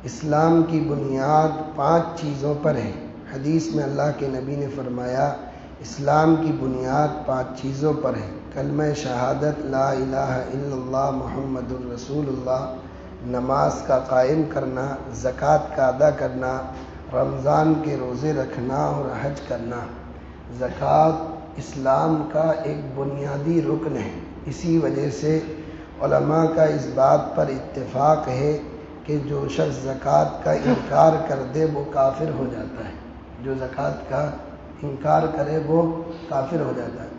اسلام کی بنیاد 5 چیزوں پر ہے۔ حدیث میں اللہ کے نبی نے فرمایا اسلام کی بنیاد 5 چیزوں پر ہے۔ کلمہ شہادت لا الہ الا اللہ محمد الرسول اللہ، نماز کا قائم کرنا، زکوٰۃ کا ادا کرنا، رمضان کے روزے رکھنا اور حج کرنا۔ زکوٰۃ اسلام کا ایک بنیادی رکن ہے۔ اسی وجہ سے علماء کا اس بات پر اتفاق ہے کہ جو شخص زکوٰۃ کا انکار کر دے وہ کافر ہو جاتا ہے۔ جو زکوٰۃ کا انکار کرے وہ کافر ہو جاتا ہے۔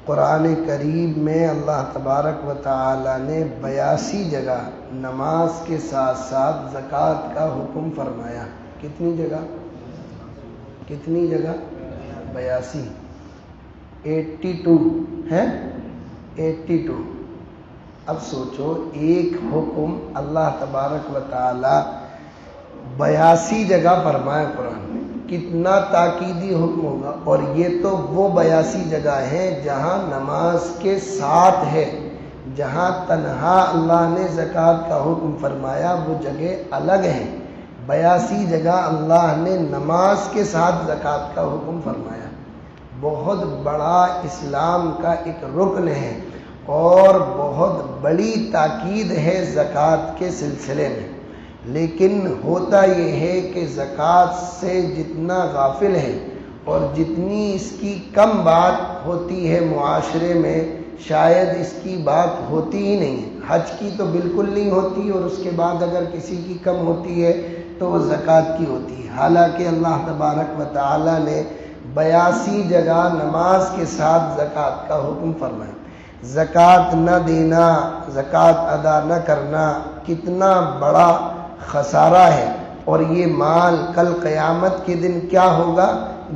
قرآن کریم میں اللہ تبارک و تعالی نے 82 جگہ نماز کے ساتھ ساتھ زکوٰۃ کا حکم فرمایا۔ کتنی جگہ؟ 82، 82 ہے 82۔ اب سوچو ایک حکم اللہ تبارک و تعالی 82 جگہ فرمایا قرآن میں، کتنا تاکیدی حکم ہوگا۔ اور یہ تو وہ 82 جگہ ہیں جہاں نماز کے ساتھ ہے، جہاں تنہا اللہ نے زکوٰۃ کا حکم فرمایا وہ جگہ الگ ہیں۔ 82 جگہ اللہ نے نماز کے ساتھ زکوٰۃ کا حکم فرمایا۔ بہت بڑا اسلام کا ایک رکن ہے اور بہت بڑی تاکید ہے زکوٰۃ کے سلسلے میں۔ لیکن ہوتا یہ ہے کہ زکوٰۃ سے جتنا غافل ہے اور جتنی اس کی کم بات ہوتی ہے معاشرے میں، شاید اس کی بات ہوتی ہی نہیں ہے۔ حج کی تو بالکل نہیں ہوتی، اور اس کے بعد اگر کسی کی کم ہوتی ہے تو وہ زکوٰۃ کی ہوتی ہے۔ حالانکہ اللہ تبارک و تعالی نے 82 جگہ نماز کے ساتھ زکوٰۃ کا حکم فرمایا۔ زکوٰۃ نہ دینا، زکوٰۃ ادا نہ کرنا کتنا بڑا خسارہ ہے، اور یہ مال کل قیامت کے دن کیا ہوگا،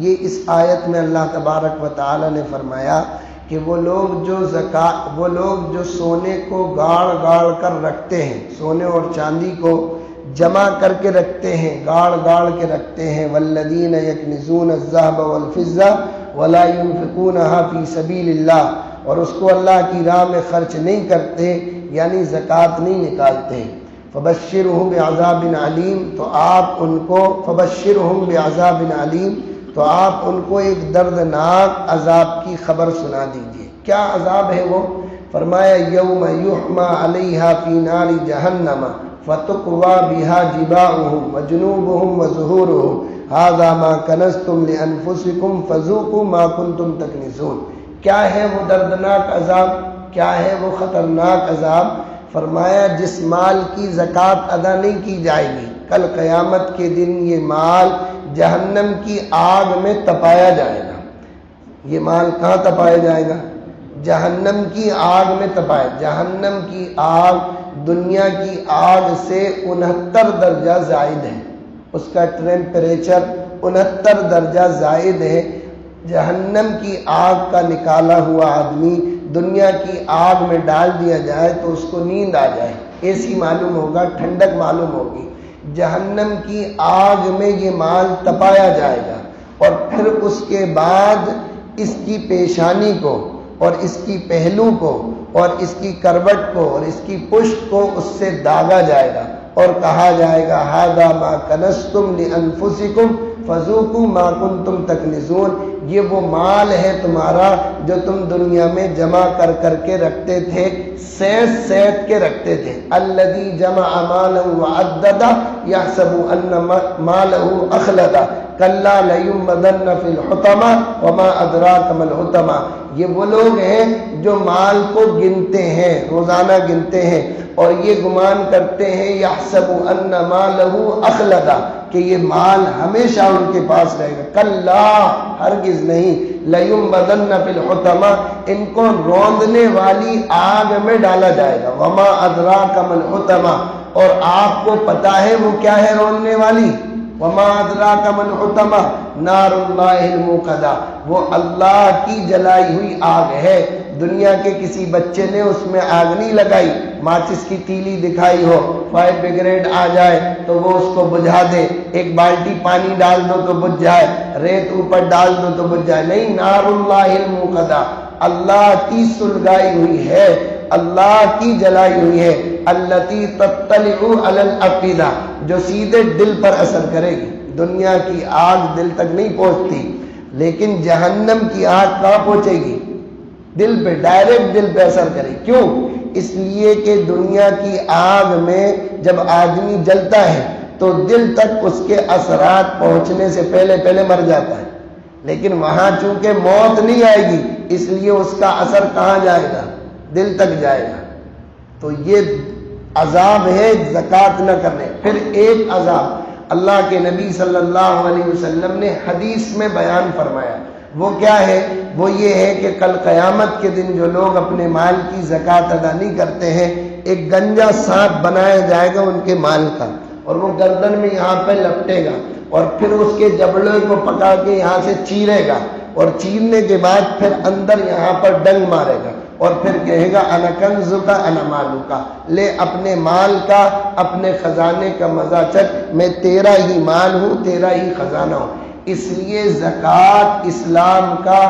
یہ اس آیت میں اللہ تبارک و تعالی نے فرمایا کہ وہ لوگ جو سونے کو گاڑ گاڑ کر رکھتے ہیں، سونے اور چاندی کو جمع کر کے رکھتے ہیں، گاڑ گاڑ کے رکھتے ہیں، والذین یکنزون الذهب والفضة ولا ينفقونها فی سبیل اللہ، اور اس کو اللہ کی راہ میں خرچ نہیں کرتے، یعنی زکوٰۃ نہیں نکالتے، فبشرہم بعذاب علیم، تو آپ ان کو فبشرہم بعذاب علیم، تو آپ ان کو ایک دردناک عذاب کی خبر سنا دیجئے۔ کیا عذاب ہے وہ؟ فرمایا یوم یحمى علیہا فی نار جہنم فتقوی بہا جباہہم وجنوبہم وظہورہم ھذا ما کنزتم لانفسکم فذوقوا ما کنتم تکنزون۔ کیا ہے وہ دردناک عذاب، کیا ہے وہ خطرناک عذاب؟ فرمایا جس مال کی زکوٰۃ ادا نہیں کی جائے گی، کل قیامت کے دن یہ مال جہنم کی آگ میں تپایا جائے گا۔ یہ مال کہاں تپایا جائے گا؟ جہنم کی آگ میں تپایا۔ جہنم کی آگ دنیا کی آگ سے 69 درجہ زائد ہے، اس کا ٹیمپریچر 69 درجہ زائد ہے۔ جہنم کی آگ کا نکالا ہوا آدمی دنیا کی آگ میں ڈال دیا جائے تو اس کو نیند آ جائے، ایسی معلوم ہوگا، ٹھنڈک معلوم ہوگی۔ جہنم کی آگ میں یہ مال تپایا جائے گا، اور پھر اس کے بعد اس کی پیشانی کو اور اس کی پہلو کو اور اس کی کروٹ کو اور اس کی پشت کو اس سے داغا جائے گا، اور کہا جائے گا ھذا ما کنزتم لانفسکم فذوقوا ما کنتم تکنزون۔ یہ وہ مال ہے تمہارا جو تم دنیا میں جمع کر کر کے رکھتے تھے، سیت کے رکھتے تھے۔ الذی جمع مالا وعددہ یحسب ان مالہ اخلدہ کلا لینبذن فی الحطمہ وما ادراک ما الحطمہ۔ یہ وہ لوگ ہیں جو مال کو گنتے ہیں، روزانہ گنتے ہیں، اور یہ گمان کرتے ہیں یحسب ان مالہ اخلدہ کہ یہ مال ہمیشہ ان کے پاس رہے گا۔ کلا، ہرگز نہیں، لینبذن فی الحطمہ، ان کو روندنے والی آگ میں ڈالا جائے گا۔ وما ادراک ما الحطمہ، اور آپ کو پتا ہے وہ کیا ہے روندنے والی؟ وما ادراک ما الحطمہ نار اللہ الموقدہ، وہ اللہ کی جلائی ہوئی آگ ہے۔ دنیا کے کسی بچے نے اس میں آگ نہیں لگائی، ماچس کی تیلی دکھائی ہو، فائر بریگیڈ آ جائے تو وہ اس کو بجھا دے، ایک بالٹی پانی ڈال دو تو بجھ جائے، ریت اوپر ڈال دو تو بجھ جائے، نہیں، نار اللہ الموقدہ، اللہ کی سلگائی ہوئی ہے۔ اللہ کی جلائی ہوئی ہے، التی تطلع علی الافئدہ، جو سیدھے دل پر اثر کرے گی۔ دنیا کی آگ دل تک نہیں پہنچتی، لیکن جہنم کی آگ کہاں پہنچے گی؟ دل پہ، ڈائریکٹ دل پہ اثر کرے۔ کیوں؟ اس لیے کہ دنیا کی آگ میں جب آدمی جلتا ہے تو دل تک اس کے اثرات پہنچنے سے پہلے مر جاتا ہے، لیکن وہاں چونکہ موت نہیں آئے گی اس لیے اس کا اثر کہاں جائے گا؟ دل تک جائے گا۔ تو یہ عذاب ہے زکوٰۃ نہ کرنے۔ پھر ایک عذاب اللہ کے نبی صلی اللہ علیہ وسلم نے حدیث میں بیان فرمایا، وہ کیا ہے؟ وہ یہ ہے کہ کل قیامت کے دن جو لوگ اپنے مال کی زکوٰۃ ادا نہیں کرتے ہیں، ایک گنجا سانپ بنایا جائے گا ان کے مال کا، اور وہ گردن میں یہاں پہ لپٹے گا، اور پھر اس کے جبڑے کو پکا کے یہاں سے چیرے گا، اور چیرنے کے بعد پھر اندر یہاں پر ڈنگ مارے گا، اور پھر کہے گا انا کنزک انا مالک، لے اپنے مال کا، اپنے خزانے کا مزہ چکھ، میں تیرا ہی مال ہوں، تیرا ہی خزانہ ہوں۔ اس لیے زکوٰۃ اسلام کا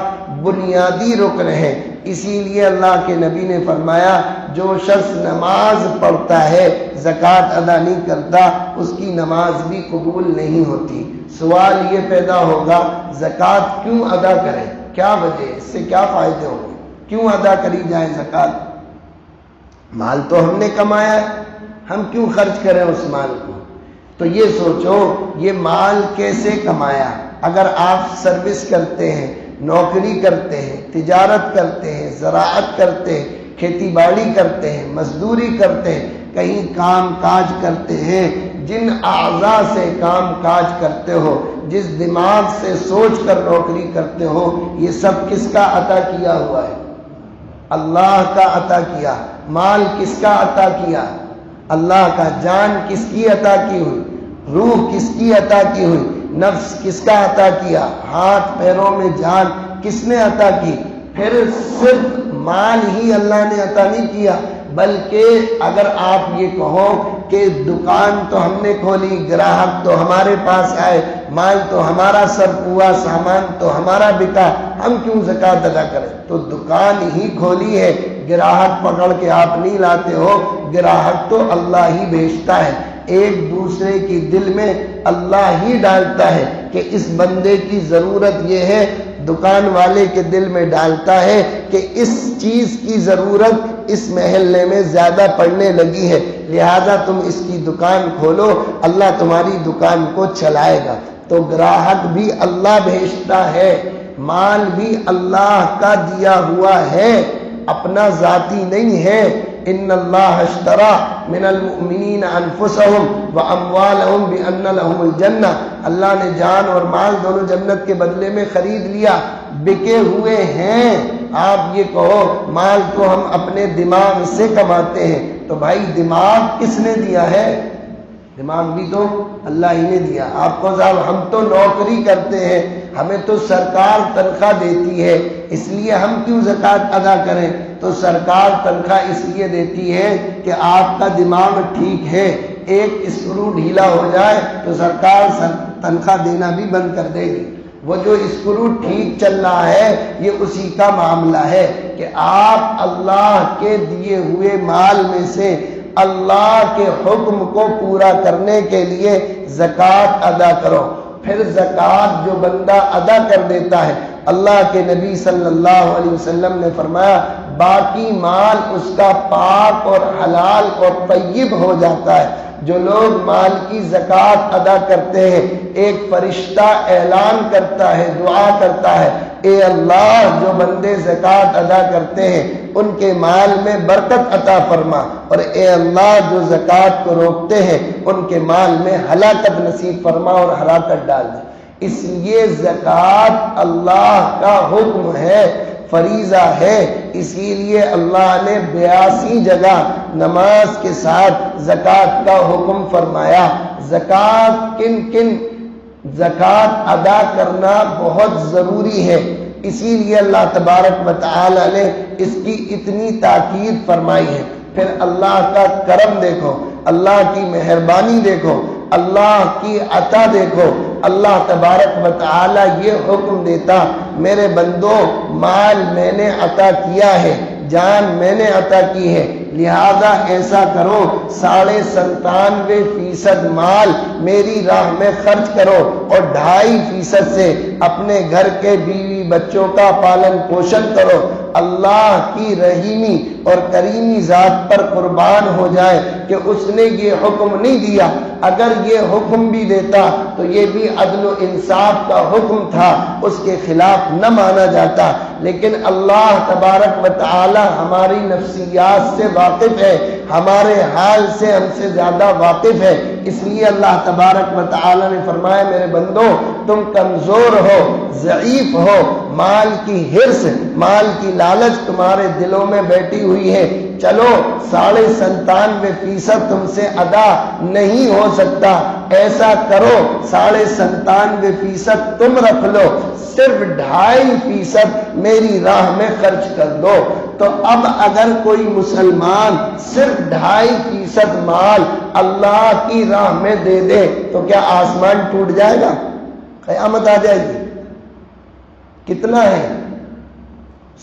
بنیادی رکن ہے۔ اسی لیے اللہ کے نبی نے فرمایا جو شخص نماز پڑھتا ہے زکوٰۃ ادا نہیں کرتا اس کی نماز بھی قبول نہیں ہوتی۔ سوال یہ پیدا ہوگا زکوٰۃ کیوں ادا کریں؟ کیا وجہ؟ اس سے کیا فائدے ہوں گے؟ کیوں ادا کری جائے زکوٰۃ؟ مال تو ہم نے کمایا ہے، ہم کیوں خرچ کریں اس مال کو؟ تو یہ سوچو یہ مال کیسے کمایا؟ اگر آپ سروس کرتے ہیں، نوکری کرتے ہیں، تجارت کرتے ہیں، زراعت کرتے ہیں، کھیتی باڑی کرتے ہیں، مزدوری کرتے ہیں، کہیں کام کاج کرتے ہیں، جن اعضاء سے کام کاج کرتے ہو، جس دماغ سے سوچ کر نوکری کرتے ہو، یہ سب کس کا عطا کیا ہوا ہے؟ اللہ کا عطا کیا۔ مال کس کا عطا کیا؟ اللہ کا۔ جان کس کی عطا کی ہوئی؟ روح کس کی عطا کی ہوئی؟ نفس کس کا عطا کیا؟ ہاتھ پیروں میں جان کس نے عطا کی؟ پھر صرف مال ہی اللہ نے عطا نہیں کیا، بلکہ اگر آپ یہ کہو کہ دکان تو ہم نے کھولی، گراہک تو ہمارے پاس آئے، مال تو ہمارا صرف ہوا، سامان تو ہمارا بکا، ہم کیوں زکوٰۃ ادا کریں؟ تو دکان ہی کھولی ہے، گراہک پکڑ کے آپ نہیں لاتے ہو، گراہک تو اللہ ہی بھیجتا ہے۔ ایک دوسرے کی دل میں اللہ ہی ڈالتا ہے کہ اس بندے کی ضرورت یہ ہے، دکان والے کے دل میں ڈالتا ہے کہ اس چیز کی ضرورت اس محلے میں زیادہ پڑنے لگی ہے، لہذا تم اس کی دکان کھولو، اللہ تمہاری دکان کو چلائے گا۔ تو گراہک بھی اللہ بھیجتا ہے، مال بھی اللہ کا دیا ہوا ہے، اپنا ذاتی نہیں ہے۔ ان اللہ اشترى من المؤمنین انفسهم واموالهم بان لهم الجنہ، اللہ نے جان اور مال دونوں جنت کے بدلے میں خرید لیا، بکے ہوئے ہیں۔ آپ یہ کہو مال تو ہم اپنے دماغ سے کماتے ہیں، تو بھائی دماغ کس نے دیا ہے؟ دماغ بھی تو اللہ ہی نے دیا۔ آپ کو صاحب ہم تو نوکری کرتے ہیں، ہمیں تو سرکار تنخواہ دیتی ہے، اس لیے ہم کیوں زکوٰۃ ادا کریں؟ تو سرکار تنخواہ اس لیے دیتی ہے کہ آپ کا دماغ ٹھیک ہے، ایک اسکرو ڈھیلا ہو جائے تو سرکار تنخواہ دینا بھی بند کر دے گی۔ وہ جو اسکرو ٹھیک چل رہا ہے یہ اسی کا معاملہ ہے کہ آپ اللہ کے دیے ہوئے مال میں سے اللہ کے حکم کو پورا کرنے کے لیے زکوٰۃ ادا کرو۔ پھر زکوٰۃ جو بندہ ادا کر دیتا ہے، اللہ کے نبی صلی اللہ علیہ وسلم نے فرمایا باقی مال اس کا پاک اور حلال اور طیب ہو جاتا ہے۔ جو لوگ مال کی زکوٰۃ ادا کرتے ہیں، ایک فرشتہ اعلان کرتا ہے، دعا کرتا ہے، اے اللہ جو بندے زکوٰۃ ادا کرتے ہیں ان کے مال میں برکت عطا فرما، اور اے اللہ جو زکوٰۃ کو روکتے ہیں ان کے مال میں ہلاکت نصیب فرما اور ہلاکت ڈال دے۔ اس لیے زکوٰۃ اللہ کا حکم ہے، فریضہ ہے، اسی لیے اللہ نے 82 جگہ نماز کے ساتھ زکوٰۃ کا حکم فرمایا۔ زکوٰۃ زکوٰۃ ادا کرنا بہت ضروری ہے، اسی لیے اللہ تبارک و تعالی نے اس کی اتنی تاکید فرمائی ہے۔ پھر اللہ کا کرم دیکھو، اللہ کی مہربانی دیکھو، اللہ کی عطا دیکھو۔ اللہ تبارک و تعالی یہ حکم دیتا میرے بندو مال میں نے عطا کیا ہے، جان میں نے عطا کی ہے، لہذا ایسا کرو 97.5% مال میری راہ میں خرچ کرو اور 2.5% سے اپنے گھر کے بیوی بچوں کا پالن پوشن کرو۔ اللہ کی رحیمی اور کریمی ذات پر قربان ہو جائے کہ اس نے یہ حکم نہیں دیا، اگر یہ حکم بھی دیتا تو یہ بھی عدل و انصاف کا حکم تھا، اس کے خلاف نہ مانا جاتا، لیکن اللہ تبارک و تعالی ہماری نفسیات سے واقف ہے، ہمارے حال سے ہم سے زیادہ واقف ہے، اس لیے اللہ تبارک و تعالی نے فرمایا میرے بندو تم کمزور ہو، ضعیف ہو، مال کی حرص، مال کی لالچ تمہارے دلوں میں بیٹھی ہوئی ہے، چلو 97.5% تم سے ادا نہیں ہو سکتا، ایسا کرو 97.5% تم رکھ لو، صرف 2.5% میری راہ میں خرچ کر دو۔ تو اب اگر کوئی مسلمان صرف 2.5% مال اللہ کی راہ میں دے دے تو کیا آسمان ٹوٹ جائے گا؟ قیامت آ جائے گی؟ کتنا ہے؟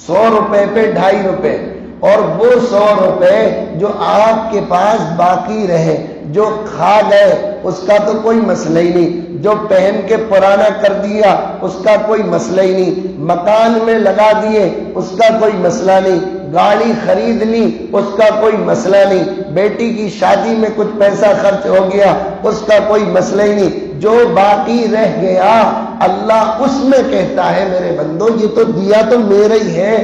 100 روپے پہ 2.5 روپے، اور وہ 100 روپے جو آپ کے پاس باقی رہے، جو کھا گئے اس کا تو کوئی مسئلہ ہی نہیں، جو پہن کے پرانا کر دیا اس کا کوئی مسئلہ ہی نہیں، مکان میں لگا دیے اس کا کوئی مسئلہ نہیں، گاڑی خرید لی اس کا کوئی مسئلہ نہیں، بیٹی کی شادی میں کچھ پیسہ خرچ ہو گیا اس کا کوئی مسئلہ ہی نہیں، جو باقی رہ گیا اللہ اس میں کہتا ہے میرے بندو یہ تو دیا تو میرا ہی ہے،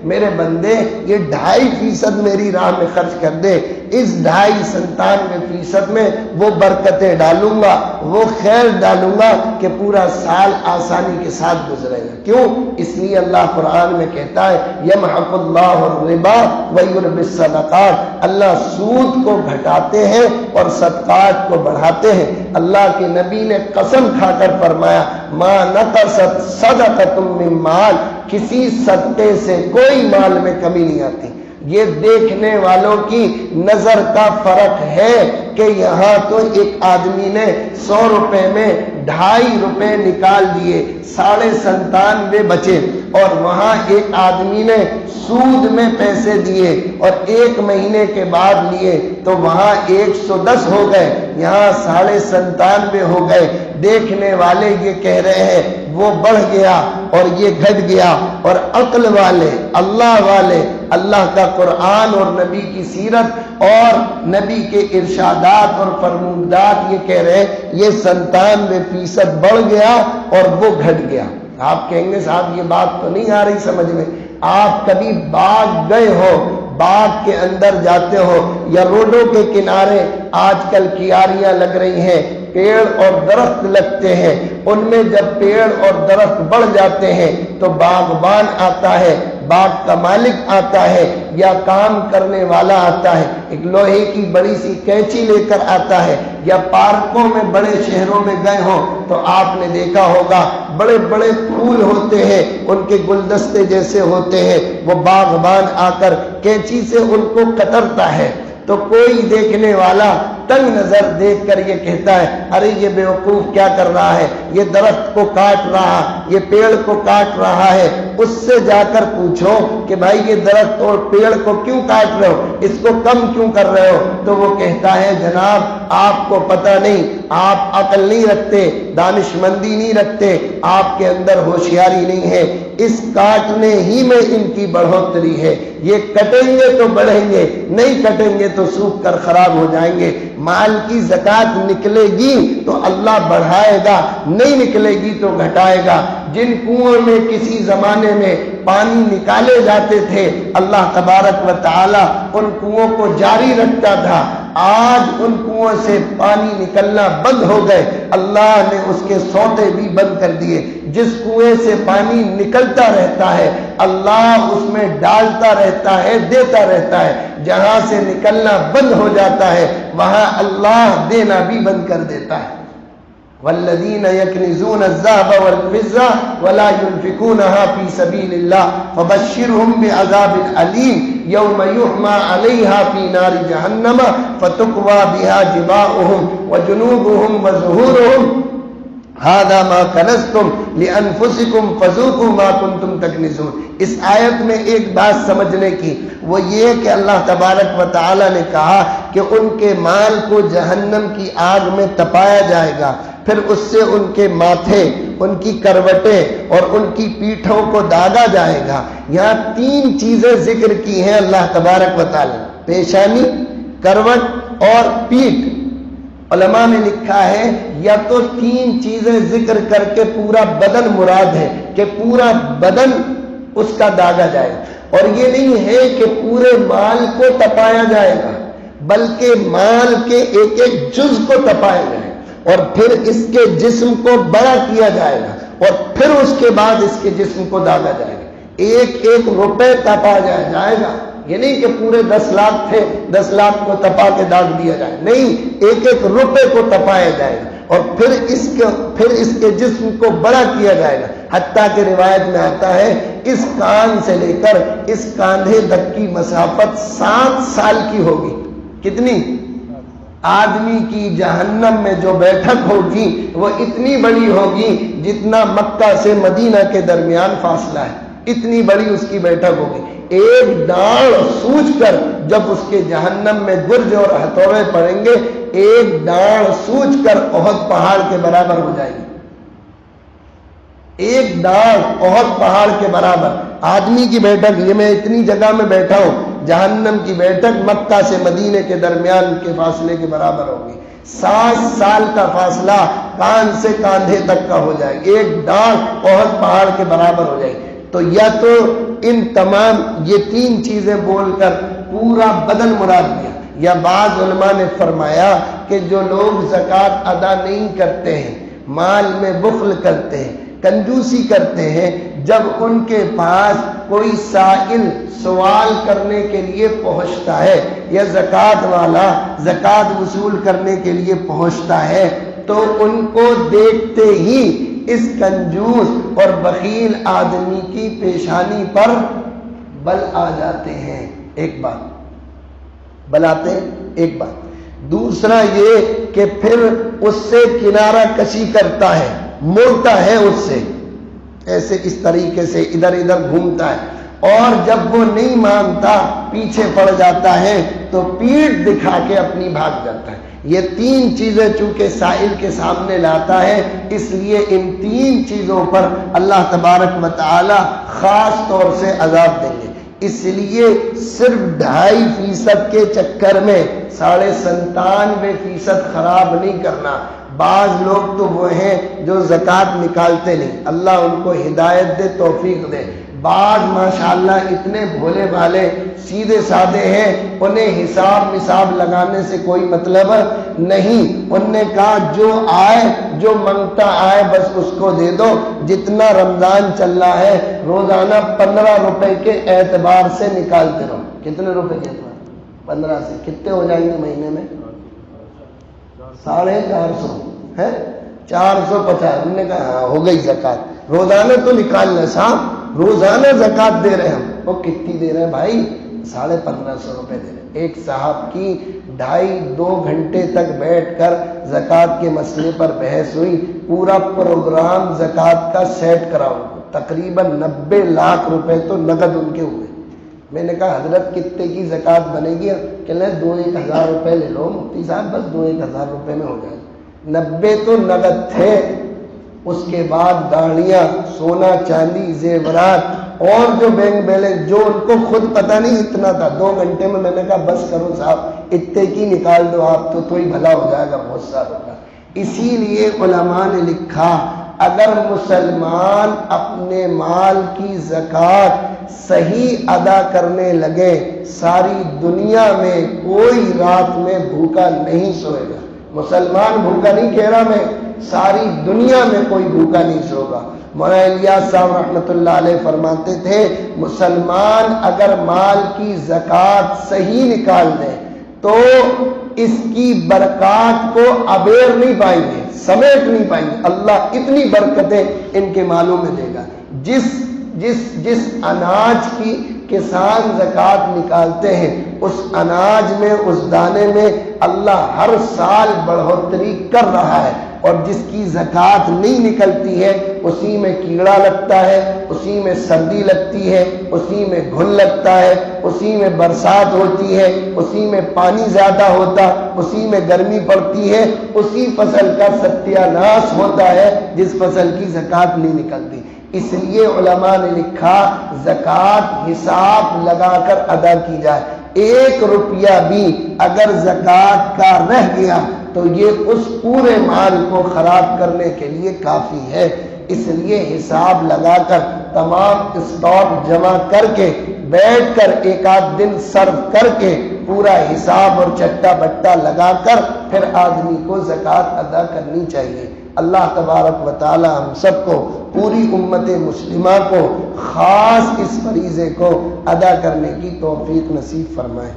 میرے بندے یہ 2.5% میری راہ میں خرچ کر دے، اس 2.5-97% میں وہ برکتیں ڈالوں گا، وہ خیر ڈالوں گا کہ پورا سال آسانی کے ساتھ گزرے گا۔ کیوں؟ اس لیے اللہ قرآن میں کہتا ہے یمحق اللہ الربا ویربی الصدقات، اللہ سود کو گھٹاتے ہیں اور صدقات کو بڑھاتے ہیں۔ اللہ کے نبی نے قسم کھا کر فرمایا ما نقصت صدقۃ من مال، کسی صدقے سے کوئی مال میں کمی نہیں آتی۔ یہ دیکھنے والوں کی نظر کا فرق ہے کہ یہاں تو ایک آدمی نے 100 روپے میں 2.5 روپے نکال دیے، 97.5 بچے، اور وہاں ایک آدمی نے سود میں پیسے دیے اور 1 مہینے کے بعد لیے تو وہاں 110 ہو گئے، یہاں 97.5 ہو گئے۔ دیکھنے والے یہ کہہ رہے ہیں وہ بڑھ گیا اور یہ گھٹ گیا، اور عقل والے، اللہ والے، اللہ کا قرآن اور نبی کی سیرت اور نبی کے ارشادات اور فرمودات یہ کہہ رہے ہیں یہ 97% بڑھ گیا اور وہ گھٹ گیا۔ آپ کہیں گے صاحب یہ بات تو نہیں آ رہی سمجھ میں، آپ کبھی باغ گئے ہو، باغ کے اندر جاتے ہو یا روڈوں کے کنارے آج کل کیاریاں لگ رہی ہیں، پیڑ اور درخت لگتے ہیں، ان میں جب پیڑ اور درخت بڑھ جاتے ہیں تو باغبان آتا ہے، باغ کا مالک آتا ہے یا کام کرنے والا آتا ہے، ایک لوہے کی بڑی سی کینچی لے کر آتا ہے، یا پارکوں میں بڑے شہروں میں گئے ہوں تو آپ نے دیکھا ہوگا بڑے بڑے پھول ہوتے ہیں، ان کے گلدستے جیسے ہوتے ہیں، وہ باغبان آ کر کینچی سے ان کو کترتا ہے، تو کوئی دیکھنے والا تنگ نظر دیکھ کر یہ کہتا ہے ارے یہ بیوقوف کیا کر رہا ہے، یہ درخت کو کاٹ رہا، یہ پیڑ کو کاٹ رہا ہے۔ اس سے جا کر پوچھو کہ بھائی یہ درخت اور پیڑ کو کیوں کاٹ رہے ہو، اس کو کم کیوں کر رہے ہو، تو وہ کہتا ہے جناب آپ کو پتہ نہیں، آپ عقل نہیں رکھتے، دانش مندی نہیں رکھتے، آپ کے اندر ہوشیاری نہیں ہے، اس کاٹنے ہی میں ان کی بڑھوتری ہے، یہ کٹیں گے تو بڑھیں گے، نہیں کٹیں گے تو سوکھ کر خراب ہو جائیں گے۔ مال کی زکوٰۃ نکلے گی تو اللہ بڑھائے گا، نہیں نکلے گی تو گھٹائے گا۔ جن کنویں میں کسی زمانے میں پانی نکالے جاتے تھے اللہ تبارک و تعالی ان کنووں کو جاری رکھتا تھا، آج ان کنویں سے پانی نکلنا بند ہو گئے، اللہ نے اس کے سوتے بھی بند کر دیے۔ جس کنویں سے پانی نکلتا رہتا ہے اللہ اس میں ڈالتا رہتا ہے، دیتا رہتا ہے، جہاں سے نکلنا بند ہو جاتا ہے وہاں اللہ دینا بھی بند کر دیتا ہے۔ والذین یکنزون الذهب والفضة ولا ينفقونها في سبيل الله فبشرهم بعذاب أليم يوم يحمى عليها في نار جهنم فتكوى بها جباههم وجنوبهم وظهورهم ھذا ما کنزتم لانفسکم فذوقوا ما کنتم تکنزون۔ اس آیت میں ایک بات سمجھنے کی، وہ یہ کہ اللہ تبارک و تعالی نے کہا کہ ان کے مال کو جہنم کی آگ میں تپایا جائے گا، پھر اس سے ان کے ماتھے، ان کی کروٹیں اور ان کی پیٹھوں کو داغا جائے گا۔ یہاں تین چیزیں ذکر کی ہیں اللہ تبارک و تعالی، پیشانی، کروٹ اور پیٹھ۔ علماء نے لکھا ہے یا تو تین چیزیں ذکر کر کے پورا بدن مراد ہے کہ پورا بدن اس کا داغا جائے، اور یہ نہیں ہے کہ پورے مال کو تپایا جائے گا، بلکہ مال کے ایک ایک جز کو تپایا جائے گا، اور پھر اس کے جسم کو بڑا کیا جائے گا، اور پھر اس کے بعد اس کے جسم کو داغا جائے گا۔ ایک ایک روپے تپا جائے گا، یہ نہیں کہ پورے 10 لاکھ تھے 10 لاکھ کو تپا کے داغ دیا جائے، نہیں، ایک ایک روپے کو تپایا جائے گا، اور پھر اس کے جسم کو بڑا کیا جائے گا، حتیٰ کہ روایت میں آتا ہے اس کان سے لے کر اس کاندھے تک کی مسافت 7 سال کی ہوگی۔ کتنی؟ آدمی کی جہنم میں جو بیٹھک ہوگی وہ اتنی بڑی ہوگی جتنا مکہ سے مدینہ کے درمیان فاصلہ ہے، اتنی بڑی اس کی بیٹھک ہوگی۔ ایک ڈانڑ سوچ کر جب اس کے جہنم میں گرج اور ہتھوڑے پڑیں گے، ایک ڈانڑ سوچ کر احد پہاڑ کے برابر ہو جائے گی، ایک ڈانڑ احد پہاڑ کے برابر۔ آدمی کی بیٹھک، یہ میں اتنی جگہ میں بیٹھا ہوں، جہنم کی بیٹھک مکہ سے مدینے کے درمیان کے فاصلے کے برابر ہوگی۔ 7 سال کا فاصلہ کان سے کاندھے تک کا ہو جائے گا، ایک ڈانڑ احد پہاڑ کے برابر ہو جائے گی۔ تو یا تو ان تمام یہ تین چیزیں بول کر پورا بدن مراد لیا، یا بعض علماء نے فرمایا کہ جو لوگ زکوٰۃ ادا نہیں کرتے ہیں، مال میں بخل کرتے ہیں، کنجوسی کرتے ہیں، جب ان کے پاس کوئی سائل سوال کرنے کے لیے پہنچتا ہے یا زکوٰۃ والا زکوٰۃ وصول کرنے کے لیے پہنچتا ہے، تو ان کو دیکھتے ہی اس کنجوس اور بخیل آدمی کی پیشانی پر بل آ جاتے ہیں۔ ایک بات بلاتے ہیں، ایک بات۔ دوسرا یہ کہ پھر اس سے کنارہ کشی کرتا ہے، مڑتا ہے اس سے، ایسے اس طریقے سے ادھر ادھر گھومتا ہے، اور جب وہ نہیں مانتا پیچھے پڑ جاتا ہے تو پیٹھ دکھا کے اپنی بھاگ جاتا ہے۔ یہ تین چیزیں چونکہ سائل کے سامنے لاتا ہے، اس لیے ان تین چیزوں پر اللہ تبارک و تعالی خاص طور سے عذاب دیں گے۔ اس لیے صرف 2.5% کے چکر میں 97.5% خراب نہیں کرنا۔ بعض لوگ تو وہ ہیں جو زکوٰۃ نکالتے نہیں، اللہ ان کو ہدایت دے، توفیق دے۔ بعض ماشاءاللہ اتنے بھولے بھالے سیدھے سادے ہیں، انہیں حساب نصاب لگانے سے کوئی مطلب نہیں۔ انہوں نے کہا جو آئے، جو منگتا آئے بس اس کو دے دو۔ جتنا رمضان چل رہا ہے روزانہ 15 روپے کے اعتبار سے نکالتے رہو۔ کتنے روپے کے اعتبار؟ 15 سے کتنے ہو جائیں گے مہینے میں؟ 450 ہے، 450۔ ہم نے کہا ہاں ہو گئی زکوٰۃ، روزانہ تو نکالنا صاحب، روزانہ زکوٰۃ دے رہے ہیں ہم۔ وہ کتنی دے رہے ہیں بھائی؟ 1550 روپے دے رہے ہیں۔ ایک صاحب کی 2.5 گھنٹے تک بیٹھ کر زکوٰۃ کے مسئلے پر بحث ہوئی، پورا پروگرام زکوٰۃ کا سیٹ کراؤ، تقریباً 90 لاکھ روپے تو نقد ان کے ہوئے۔ میں نے کہا حضرت کتنے کی زکوٰۃ بنے گی؟ کہ لیں 2-1000 روپے لے لو مفتی صاحب، بس 2-1000 روپے میں ہو جائے۔ 90 تو نقد تھے، اس کے بعد گاڑیاں، سونا چاندی، زیورات، اور جو بینک بیلنس جو ان کو خود پتہ نہیں اتنا تھا۔ 2 گھنٹے میں نے کہا بس کرو صاحب، اتنے کی نکال دو آپ تو ہی بھلا ہو جائے گا بہت سارا کا۔ اسی لیے علماء نے لکھا اگر مسلمان اپنے مال کی زکوٰۃ صحیح ادا کرنے لگے، ساری دنیا میں کوئی رات میں بھوکا نہیں سوئے گا۔ مسلمان بھوکا نہیں کہہ رہا میں، ساری دنیا میں کوئی بھوکا نہیں سوگا۔ مولانا الیاس صاحب رحمۃ اللہ علیہ فرماتے تھے مسلمان اگر مال کی زکوٰۃ صحیح نکال دے تو اس کی برکات کو ابیر نہیں پائیں گے، سمیٹ نہیں پائیں گے۔ اللہ اتنی برکتیں ان کے مالوں میں دے گا۔ جس اناج کی کسان زکوٰۃ نکالتے ہیں، اس اناج میں، اس دانے میں اللہ ہر سال بڑھوتری کر رہا ہے، اور جس کی زکوٰۃ نہیں نکلتی ہے اسی میں کیڑا لگتا ہے، اسی میں سردی لگتی ہے، اسی میں گھن لگتا ہے، اسی میں برسات ہوتی ہے، اسی میں پانی زیادہ ہوتا، اسی میں گرمی پڑتی ہے، اسی فصل کا ستیہ ناش ہوتا ہے جس فصل کی زکوٰۃ نہیں نکلتی۔ اس لیے علماء نے لکھا زکوٰۃ حساب لگا کر ادا کی جائے، 1 روپیہ بھی اگر زکوٰۃ کا رہ گیا تو یہ اس پورے مال کو خراب کرنے کے لیے کافی ہے۔ اس لیے حساب لگا کر تمام اسٹاک جمع کر کے بیٹھ کر 1 آدھ دن صرف کر کے پورا حساب اور چٹا بٹا لگا کر پھر آدمی کو زکوٰۃ ادا کرنی چاہیے۔ اللہ تبارک و تعالی ہم سب کو، پوری امت مسلمہ کو خاص اس فریضے کو ادا کرنے کی توفیق نصیب فرمائے۔